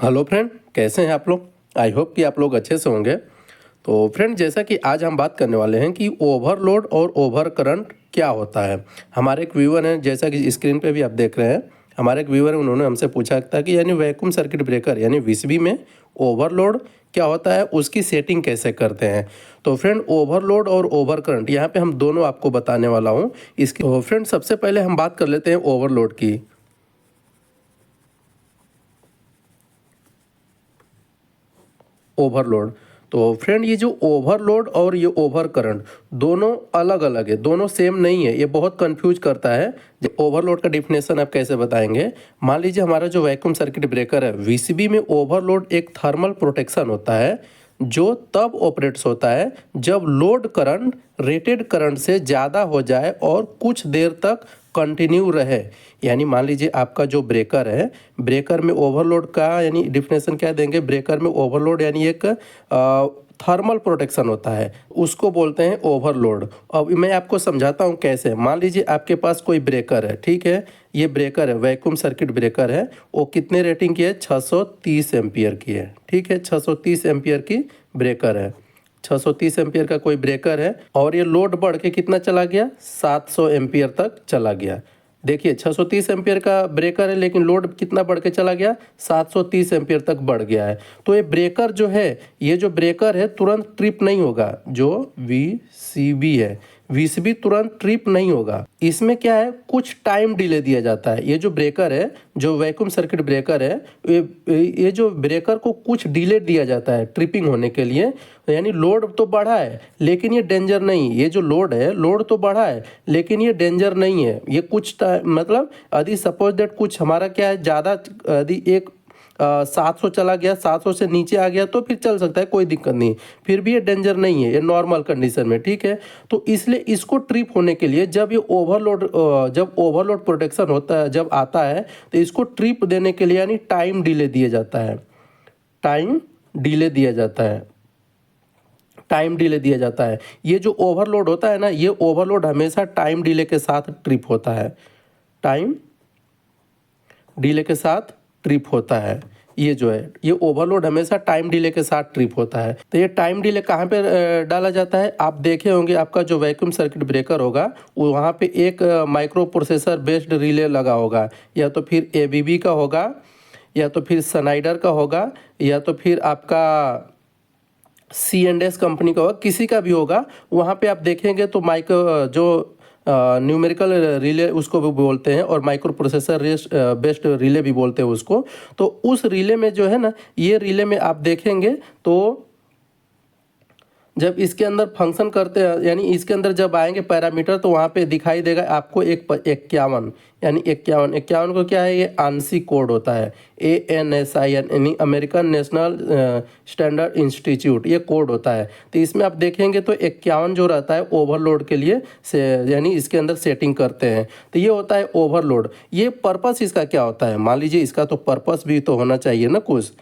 Hello friend, कैसे हैं आप लोग। आई होप कि आप लोग अच्छे से होंगे। तो फ्रेंड, जैसा कि आज हम बात करने वाले हैं कि ओवरलोड और ओवर करंट क्या होता है। हमारे एक व्यूअर हैं, जैसा कि स्क्रीन पे भी आप देख रहे हैं, हमारे एक व्यूअर हैं, उन्होंने हमसे पूछा था कि यानी वैक्यूम सर्किट ब्रेकर यानी वीसीबी में ओवरलोड क्या होता है, उसकी सेटिंग कैसे करते हैं। तो फ्रेंड, ओवरलोड और ओवर करंट यहाँ पे हम दोनों आपको बताने वाला हूँ इसकी। तो फ्रेंड, सबसे पहले हम बात कर लेते हैं ओवरलोड की। ओवरलोड, तो फ्रेंड ये जो ओवरलोड और ये ओवर करंट दोनों अलग अलग है, दोनों सेम नहीं है। ये बहुत कंफ्यूज करता है। ओवरलोड का डिफिनेशन आप कैसे बताएंगे। मान लीजिए हमारा जो वैक्यूम सर्किट ब्रेकर है वीसीबी में, ओवरलोड एक थर्मल प्रोटेक्शन होता है जो तब ऑपरेट्स होता है जब लोड करंट रेटेड करंट से ज़्यादा हो जाए और कुछ देर तक कंटिन्यू रहे। यानी मान लीजिए आपका जो ब्रेकर है, ब्रेकर में ओवरलोड का यानी डिफिनेशन क्या देंगे। ब्रेकर में ओवरलोड यानी एक थर्मल प्रोटेक्शन होता है, उसको बोलते हैं ओवरलोड। अब मैं आपको समझाता हूँ कैसे। मान लीजिए आपके पास कोई ब्रेकर है, ठीक है, ये ब्रेकर है, वैक्यूम सर्किट ब्रेकर है। वो कितने रेटिंग की है, 630 एम्पियर की है, ठीक है, 630 एम्पियर की ब्रेकर है। 630 एम्पियर का कोई ब्रेकर है और ये लोड बढ़ के कितना चला गया, 700 एम्पियर तक चला गया। देखिए 630 एम्पियर का ब्रेकर है लेकिन लोड कितना बढ़ के चला गया, 730 एम्पियर तक बढ़ गया है। तो ये ब्रेकर जो है, ये जो ब्रेकर है तुरंत ट्रिप नहीं होगा। जो वीसीबी है, वीसीबी तुरंत ट्रिप नहीं होगा। इसमें क्या है, कुछ टाइम डिले दिया जाता है। ये जो ब्रेकर है, जो वैक्यूम सर्किट ब्रेकर है, ये जो ब्रेकर को कुछ डिले दिया जाता है ट्रिपिंग होने के लिए। यानी लोड तो बढ़ा है लेकिन ये डेंजर नहीं। ये जो लोड है, लोड तो बढ़ा है लेकिन ये डेंजर नहीं है। ये कुछ मतलब यदि सपोज दैट कुछ हमारा क्या है, ज़्यादा यदि एक 700 चला गया, 700 से नीचे आ गया तो फिर चल सकता है, कोई दिक्कत नहीं। फिर भी ये डेंजर नहीं है, ये नॉर्मल कंडीशन में, ठीक है। तो इसलिए इसको ट्रिप होने के लिए जब ये ओवरलोड जब ओवरलोड प्रोटेक्शन होता है, जब आता है, तो इसको ट्रिप देने के लिए यानी टाइम डिले दिया जाता है। टाइम डिले दिया जाता है, टाइम डिले दिया जाता है। ये जो ओवरलोड होता है ना, ये ओवरलोड हमेशा टाइम डिले के साथ ट्रिप होता है। टाइम डिले के साथ ट्रिप होता है। ये जो है, ये ओवरलोड हमेशा टाइम डिले के साथ ट्रिप होता है। तो ये टाइम डिले कहाँ पे डाला जाता है, आप देखे होंगे आपका जो वैक्यूम सर्किट ब्रेकर होगा वो वहाँ पे एक माइक्रो प्रोसेसर बेस्ड रिले लगा होगा, या तो फिर एबीबी का होगा, या तो फिर सनाइडर का होगा, या तो फिर आपका C&S कंपनी का होगा, किसी का भी होगा। वहाँ पे आप देखेंगे तो जो न्यूमेरिकल रिले उसको भी बोलते हैं और माइक्रो प्रोसेसर बेस्ड रिले भी बोलते हैं उसको। तो उस रिले में जो है ना, ये रिले में आप देखेंगे तो जब इसके अंदर फंक्शन करते हैं, यानी इसके अंदर जब आएंगे पैरामीटर, तो वहाँ पे दिखाई देगा आपको एक 51, यानी 51 को क्या है, ये ANSI कोड होता है। ANSI यानी अमेरिकन नेशनल स्टैंडर्ड इंस्टीट्यूट, ये कोड होता है। तो इसमें आप देखेंगे तो 51 जो रहता है ओवरलोड के लिए से, यानी इसके अंदर सेटिंग करते हैं। तो ये होता है ओवरलोड। ये पर्पस इसका क्या होता है, मान लीजिए इसका तो पर्पस भी तो होना चाहिए ना, कुछ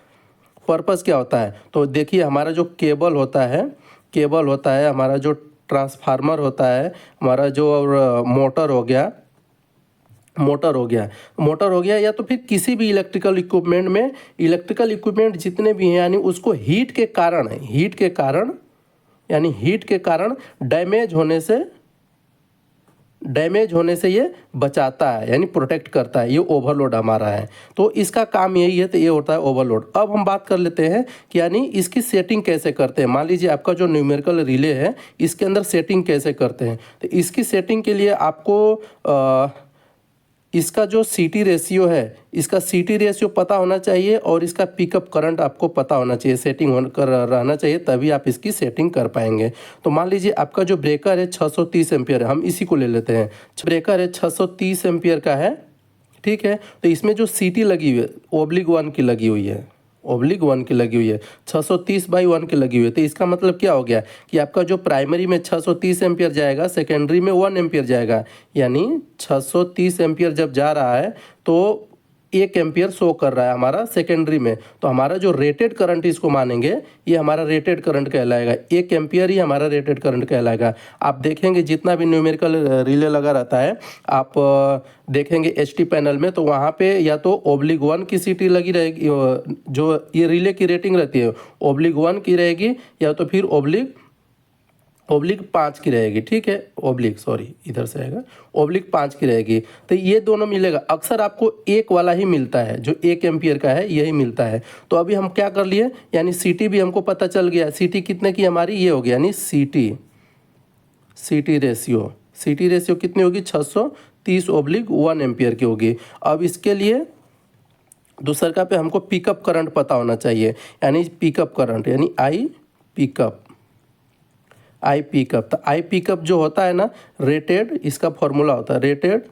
पर्पस क्या होता है। तो देखिए हमारा जो केबल होता है, केबल होता है हमारा, जो ट्रांसफार्मर होता है हमारा, जो मोटर हो गया, मोटर हो गया, मोटर हो गया, या तो फिर किसी भी इलेक्ट्रिकल इक्विपमेंट में, इलेक्ट्रिकल इक्विपमेंट जितने भी हैं, यानी उसको हीट के कारण, हीट के कारण, यानी हीट के कारण डैमेज होने से ये बचाता है, यानी प्रोटेक्ट करता है। ये ओवरलोड हमारा है, तो इसका काम यही है। तो ये होता है ओवरलोड। अब हम बात कर लेते हैं कि यानी इसकी सेटिंग कैसे करते हैं। मान लीजिए आपका जो न्यूमेरिकल रिले है, इसके अंदर सेटिंग कैसे करते हैं। तो इसकी सेटिंग के लिए आपको इसका जो सीटी रेशियो है, इसका सीटी रेशियो पता होना चाहिए और इसका पिकअप करंट आपको पता होना चाहिए, सेटिंग होकर रहना चाहिए, तभी आप इसकी सेटिंग कर पाएंगे। तो मान लीजिए आपका जो ब्रेकर है 630 एम्पियर है, हम इसी को ले लेते हैं। ब्रेकर है 630 एम्पियर का है, ठीक है। तो इसमें जो सीटी लगी हुई है /1 की लगी हुई है, /1 की लगी हुई है, 630/1 की लगी हुई है। तो इसका मतलब क्या हो गया कि आपका जो प्राइमरी में 630 एम्पियर जाएगा, सेकेंडरी में 1 एम्पियर जाएगा। यानी 630 एम्पियर जब जा रहा है तो 1 एम्पियर शो कर रहा है हमारा सेकेंडरी में, तो हमारा जो रेटेड करंट इसको मानेंगे, ये हमारा रेटेड करंट कहलाएगा। 1 एम्पियर ही हमारा रेटेड करंट कहलाएगा। आप देखेंगे जितना भी न्यूमेरिकल रिले लगा रहता है, आप देखेंगे एचटी पैनल में, तो वहाँ पे या तो ओब्लिग 1 की सीटी लगी रहेगी, जो ये रिले की रेटिंग रहती है ओब्लिग 1 की रहेगी, या तो फिर ओब्लिग 5 की रहेगी। ठीक है, इधर से आएगा, ओब्लिग 5 की रहेगी। तो ये दोनों मिलेगा। अक्सर आपको एक वाला ही मिलता है, जो 1 एम्पियर का है यही मिलता है। तो अभी हम क्या कर लिए, यानी सीटी भी हमको पता चल गया। सीटी कितने की हमारी, ये हो गया, यानी सीटी रेशियो कितनी होगी, 630/1 एम्पियर की होगी। अब इसके लिए दूसरा पे हमको पिकअप करंट पता होना चाहिए, यानी पिकअप करंट, यानी आई पिकअप। तो आई पिकअप जो होता है ना, रेटेड, इसका फॉर्मूला होता है rated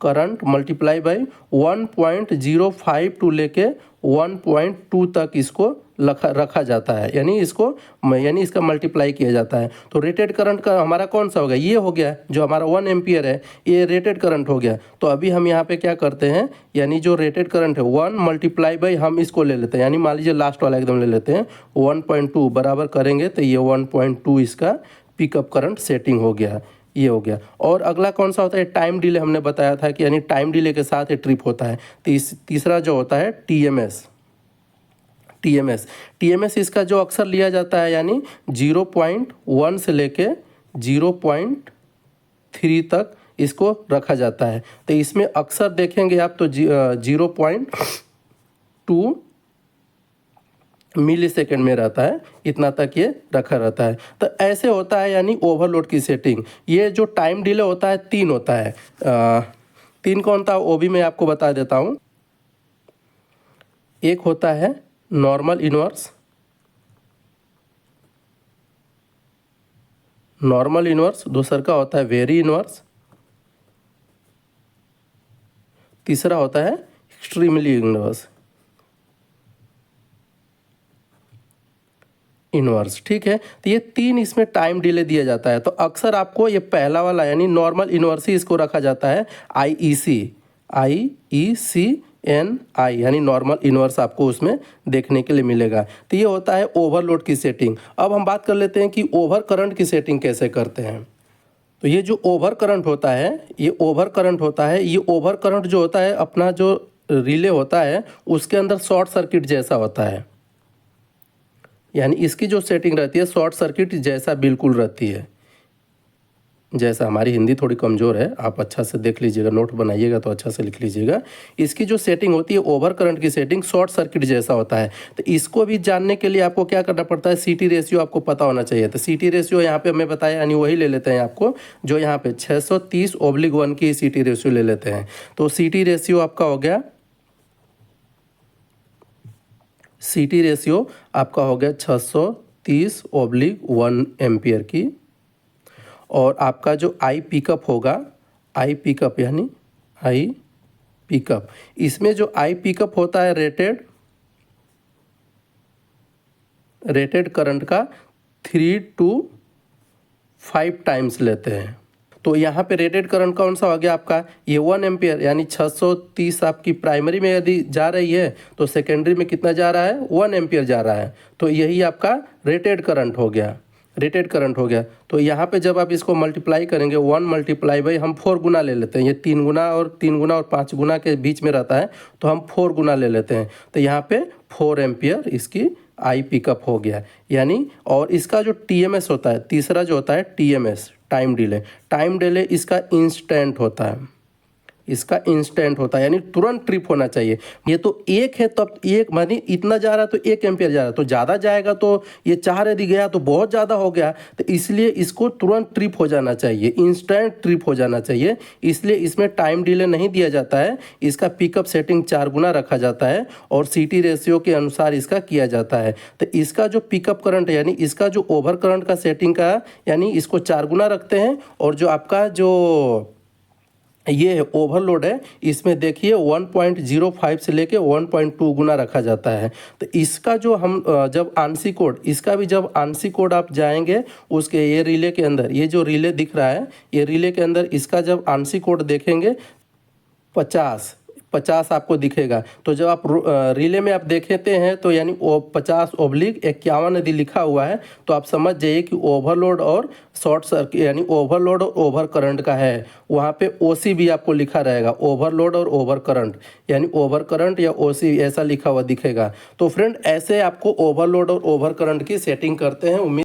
current multiply by 1.05 to लेके 1.2 तक इसको रखा जाता है, यानी इसका मल्टीप्लाई किया जाता है। तो रेटेड करंट का हमारा कौन सा हो गया, ये हो गया, जो हमारा 1 एम्पियर है, ये रेटेड करंट हो गया। तो अभी हम यहाँ पे क्या करते हैं, यानी जो रेटेड करंट है 1 मल्टीप्लाई बाई, हम इसको ले लेते हैं, यानी मान लीजिए लास्ट वाला एकदम ले लेते हैं, 1.2 बराबर करेंगे तो ये 1.2 इसका पिकअप करंट सेटिंग हो गया, ये हो गया। और अगला कौन सा होता है, टाइम डिले हमने बताया था कि यानी टाइम डिले के साथ ये ट्रिप होता है। तीसरा जो होता है टीएमएस इसका जो अक्सर लिया जाता है, यानी 0.1 से लेके 0.3 तक इसको रखा जाता है। तो इसमें अक्सर देखेंगे आप तो 0.2 मिली सेकेंड में रहता है, इतना तक ये रखा रहता है। तो ऐसे होता है यानी ओवरलोड की सेटिंग। ये जो टाइम डिले होता है 3 होता है, 3 कौन था वो भी मैं आपको बता देता हूँ। एक होता है नॉर्मल इन्वर्स, दूसरा का होता है वेरी इन्वर्स, तीसरा होता है एक्सट्रीमली इन्वर्स। ठीक है, तो ये 3 इसमें टाइम डिले दिया जाता है। तो अक्सर आपको ये पहला वाला यानी नॉर्मल इन्वर्स ही इसको रखा जाता है, IECNI, यानी नॉर्मल इन्वर्स आपको उसमें देखने के लिए मिलेगा। तो ये होता है ओवरलोड की सेटिंग। अब हम बात कर लेते हैं कि ओवर करंट की सेटिंग कैसे करते हैं। तो ये जो ओवर करंट होता है, ये ओवर करंट जो होता है, अपना जो रिले होता है उसके अंदर शॉर्ट सर्किट जैसा होता है, यानी इसकी जो सेटिंग रहती है शॉर्ट सर्किट जैसा बिल्कुल रहती है। जैसा, हमारी हिंदी थोड़ी कमज़ोर है, आप अच्छा से देख लीजिएगा, नोट बनाइएगा तो अच्छा से लिख लीजिएगा। इसकी जो सेटिंग होती है ओवर करंट की सेटिंग शॉर्ट सर्किट जैसा होता है। तो इसको भी जानने के लिए आपको क्या करना पड़ता है, सीटी रेशियो आपको पता होना चाहिए। तो सीटी रेशियो यहाँ पे हमें बताया, यानी वही ले लेते हैं आपको, जो यहाँ पे 630/1 की सीटी रेशियो ले लेते हैं। तो सीटी रेशियो आपका हो गया 630/1 एम्पियर की। और आपका जो आई पिकअप होगा, इसमें जो आई पिकअप होता है रेटेड करंट का 3 to 5 टाइम्स लेते हैं। तो यहाँ पे रेटेड करंट कौन सा हो गया आपका, ये 1 एम्पियर, यानी 630 आपकी प्राइमरी में यदि जा रही है तो सेकेंडरी में कितना जा रहा है, 1 एम्पियर जा रहा है। तो यही आपका रेटेड करंट हो गया। तो यहाँ पे जब आप इसको मल्टीप्लाई करेंगे, 1 मल्टीप्लाई बाई, हम 4 गुना ले लेते हैं, ये 3 गुना और 5 गुना के बीच में रहता है, तो हम 4 गुना ले लेते हैं। तो यहाँ पे 4 एम्पियर इसकी आई पिकअप हो गया, यानी। और इसका जो टीएमएस होता है, तीसरा जो होता है टीएमएस, टाइम डिले इसका इंस्टेंट होता है, यानी तुरंत ट्रिप होना चाहिए। ये तो एक है, तब एक मानी इतना जा रहा है तो 1 एम्पियर जा रहा है, तो ज़्यादा जाएगा तो ये 4 यदि गया तो बहुत ज़्यादा हो गया। तो इसलिए इसको तुरंत ट्रिप हो जाना चाहिए, इंस्टेंट ट्रिप हो जाना चाहिए। इसलिए इसमें टाइम डिले नहीं दिया जाता है, इसका पिकअप सेटिंग 4 गुना रखा जाता है और सीटी रेशियो के अनुसार इसका किया जाता है। तो इसका जो पिकअप करंट है, यानी इसका जो ओवर करंट का सेटिंग का, यानी इसको 4 गुना रखते हैं। और जो आपका जो ये ओवरलोड है, इसमें देखिए 1.05 से लेके 1.2 गुना रखा जाता है। तो इसका जो हम जब आंशिक कोड, इसका भी जब आंशिक कोड आप जाएंगे उसके ये रिले के अंदर, ये जो रिले दिख रहा है, ये रिले के अंदर इसका जब आंशिक कोड देखेंगे 50 50 आपको दिखेगा। तो जब आप रिले में आप देखते हैं तो यानी 50/51 यदि लिखा हुआ है तो आप समझ जाइए कि ओवरलोड और शॉर्ट सर्किट यानी ओवरलोड और ओवर करंट का है। वहाँ पे ओसी भी आपको लिखा रहेगा, ओवरलोड और ओवर करंट, यानी ओवर करंट या ओसी ऐसा लिखा हुआ दिखेगा। तो फ्रेंड ऐसे आपको ओवरलोड और ओवर करंट की सेटिंग करते हैं। उम्मीद